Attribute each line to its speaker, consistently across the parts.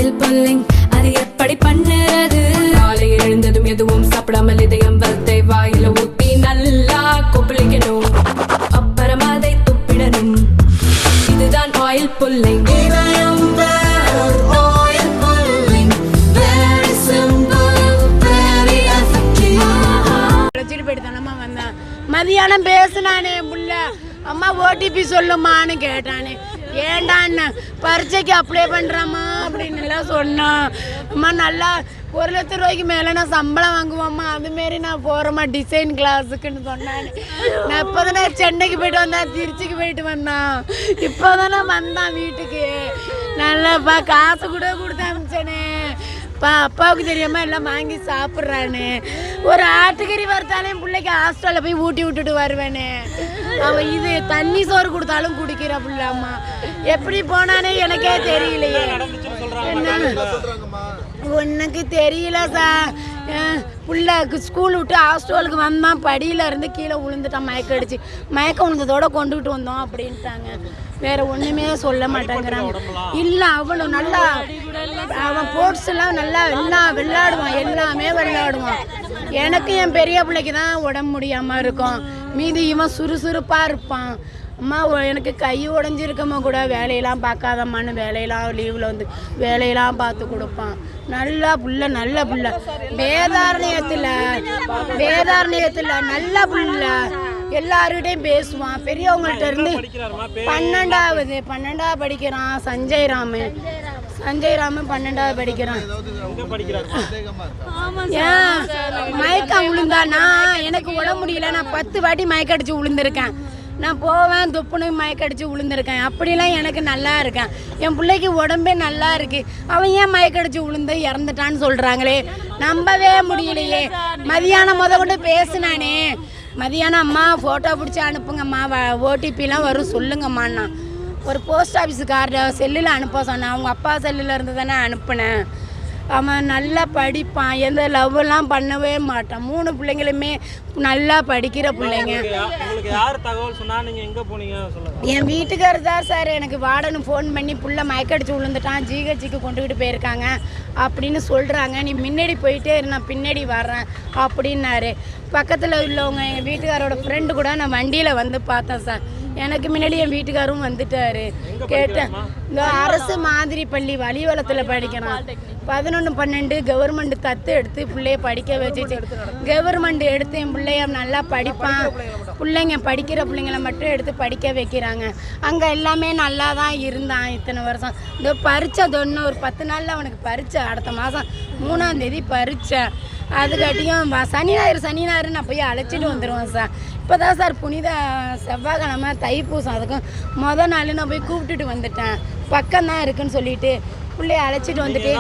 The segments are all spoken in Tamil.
Speaker 1: ஆயில் புல்லிங் அது எப்படி பண்ணுறது? காலையில் எழுந்ததும் எதுவும் சாப்பிடாமல் இதயம் வளத்தை வாயில ஊத்தி நல்லா கொப்பளிக்கணும், அப்புறம் அதை துப்பிடணும். இதுதான் ஆயில் புல்லிங்.
Speaker 2: மதியானம் பேசுனானே புள்ள, அம்மா ஓடிபி சொல்லுமான்னு கேட்டானே. ஏண்டான்னு பரீட்சைக்கு அப்ளை பண்ணுறாம்மா அப்படின்னு எல்லாம் சொன்னான். அம்மா நல்லா 1,00,000 ரூபாய்க்கு மேலே நான் சம்பளம் வாங்குவோம்மா, அதுமாரி நான் போகிறேம்மா டிசைன் கிளாஸுக்குன்னு சொன்னான். நான் இப்போ தானே சென்னைக்கு போயிட்டு வந்தேன், திருச்சிக்கு போயிட்டு வந்தான், இப்போ தானே வந்தான் வீட்டுக்கு. நல்லாப்பா காசு கூட கொடுத்து அனுப்பிச்சேனே. அப்பாவுக்கு தெரியாம எல்லாம் வாங்கி சாப்பிட்றானே. ஒரு ஆட்டுக்கறி வறுத்தாலும் பிள்ளைக்கு ஹாஸ்டலில் போய் ஊட்டி விட்டுட்டு வருவேனே. அவன் இது தண்ணி சோறு கொடுத்தாலும் குடிக்கிற பிள்ளைம்மா. எப்படி போனானே எனக்கே தெரியலையே. உனக்கு தெரியல சார், பிள்ளைக்கு ஸ்கூல் விட்டு ஹாஸ்டலுக்கு வந்தான், படியில் இருந்து கீழே விழுந்துட்டான், மயக்கம் அடிச்சு. மயக்கம் விழுந்ததோட கொண்டுகிட்டு வந்தோம் அப்படின்ட்டாங்க. வேற ஒன்றுமே சொல்ல மாட்டேங்கிறாங்க. இல்லை அவனும் நல்லா, அவன் ஸ்போர்ட்ஸ் எல்லாம் நல்லா எல்லாம் விளையாடுவான், எல்லாமே விளையாடுவான். எனக்கு என் பெரிய பிள்ளைக்கு தான் உடம்பு முடியாமல் இருக்கும், மீதி இவன் சுறுசுறுப்பாக இருப்பான். அம்மா எனக்கு கை உடஞ்சிருக்கம்மா கூட வேலையெல்லாம் பார்க்காதம்மான்னு வேலையெல்லாம் லீவில் வந்து வேலையெல்லாம் பார்த்து கொடுப்பான். நல்லா புள்ள, நல்ல புள்ள, வேதாரண்யத்தில் நல்ல புள்ள, எல்லாருக்கிட்டையும் பேசுவான். பெரியவங்கள்ட்ட இருந்து 12வது படிக்கிறான். சஞ்சய் ராமு 12வது படிக்கிறான். ஏன் மயக்கம் விழுந்தானா? எனக்கு உடம்பு முடியல, நான் 10 வாட்டி மயக்கம் அடிச்சு விழுந்திருக்கேன். நான் போவேன், தொப்புன்னு மயக்கடிச்சு விழுந்திருக்கேன். அப்படிலாம் எனக்கு நல்லா இருக்கேன். என் பிள்ளைக்கு உடம்பே நல்லா இருக்கு, அவன் ஏன் மயக்கடிச்சு விழுந்து இறந்துட்டான்னு சொல்கிறாங்களே, நம்பவே முடியலையே. மதியானம் கொண்டு பேசினானே, மதியானம் அம்மா ஃபோட்டோ பிடிச்சி அனுப்புங்கம்மா, ஓடிபிலாம் வரும் சொல்லுங்கம்மான்னா. ஒரு போஸ்ட் ஆஃபீஸு கார்டு செல்லில் அனுப்ப சொன்னேன், அவங்க அப்பா செல்லில் இருந்து தானே அனுப்புனேன். அவன் நல்லா படிப்பான், எந்த லவ்வெல்லாம் பண்ணவே மாட்டான். 3 பிள்ளைங்களுமே நல்லா படிக்கிற பிள்ளைங்க. என் வீட்டுக்காரர் தான் சார் எனக்கு வார்டனு ஃபோன் பண்ணி புள்ள மயக்கடிச்சு விழுந்துட்டான், ஜிஹெச்சுக்கு கொண்டுக்கிட்டு போயிருக்காங்க அப்படின்னு சொல்கிறாங்க, நீ முன்னாடி போயிட்டே நான் பின்னாடி வர்றேன் அப்படின்னாரு. பக்கத்தில் உள்ளவங்க எங்கள் வீட்டுக்காரோட ஃப்ரெண்டு கூட நான் வண்டியில் வந்து பார்த்தேன் சார். எனக்கு முன்னாடி என் வீட்டுக்காரும் வந்துட்டார். கேட்டேன், இந்த அரசு மாதிரி பள்ளி வலிவலத்தில் படிக்கிறான். 11, 12 கவர்மெண்ட் தத்து எடுத்து பிள்ளைய படிக்க வச்சுச்சு. கவர்மெண்ட் எடுத்து என் பிள்ளைய நல்லா படிப்பான், பிள்ளைங்க படிக்கிற பிள்ளைங்கள மட்டும் எடுத்து படிக்க வைக்கிறாங்க. அங்கே எல்லாமே நல்லா தான் இருந்தான் இத்தனை வருஷம். இந்த பரீட்சை தொன்னு ஒரு 10 நாளில் அவனுக்கு பரீட்சை, அடுத்த மாதம் 3ஆம் தேதி பரீட்சை. அதுக்காட்டியும் சனி ஞாயிறு நான் போய் அழைச்சிட்டு வந்துடுவேன் சார். இப்போ தான் சார் புனித செவ்வாய்க்கிழமை தைப்பூசம், அதுக்கும் மொதல் நாள் நான் போய் கூப்பிட்டுட்டு வந்துட்டேன். பக்கம்தான் இருக்குன்னு சொல்லிட்டு பிள்ளைய அழைச்சிட்டு வந்துட்டு,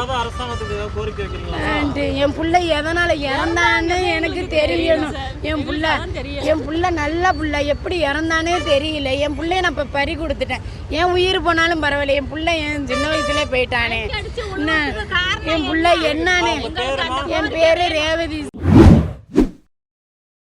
Speaker 2: என் பிள்ளை எதனால் இறந்தான்னு எனக்கு தெரியணும். என் பிள்ளை நல்ல பிள்ளை, எப்படி இறந்தானே தெரியல. என் பிள்ளைய நான் இப்போ பறி கொடுத்துட்டேன். என் உயிர் போனாலும் பரவாயில்ல, என் பிள்ளை என் சின்ன வயசுலேயே போயிட்டானே. என்ன என் பிள்ளை என்னானே? என் பேர் ரேவதி.